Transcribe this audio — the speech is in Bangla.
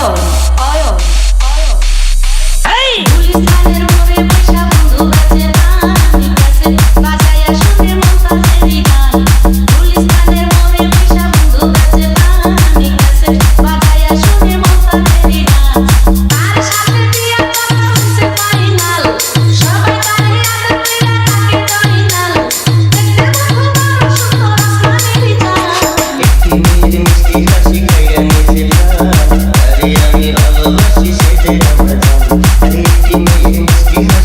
অয়ন অয়ন গুলিস্তানের মোড়ে বৈশা বন্ধু বাজে গান কাছে বাজায়া শুনে মন তাদের গান গুলিস্তানের মোড়ে বৈশা বন্ধু বাজে গান কাছে বাজায়া শুনে মন তাদের গান তার সাথে দিয়া কথা হইছে ফাইনাল সবাই তারে আদর কইরা তাকে ফাইনাল দেখতে বন্ধু বড় সুন্দর আসমানের চাঁদ একটি মেয়ের মিষ্টি হাসি খাইয়া নিয়েছিলাম আরে আমি ভালোবাসি সেটাই আমরা জানি আরে একটি মেয়ের মিষ্টি হাসি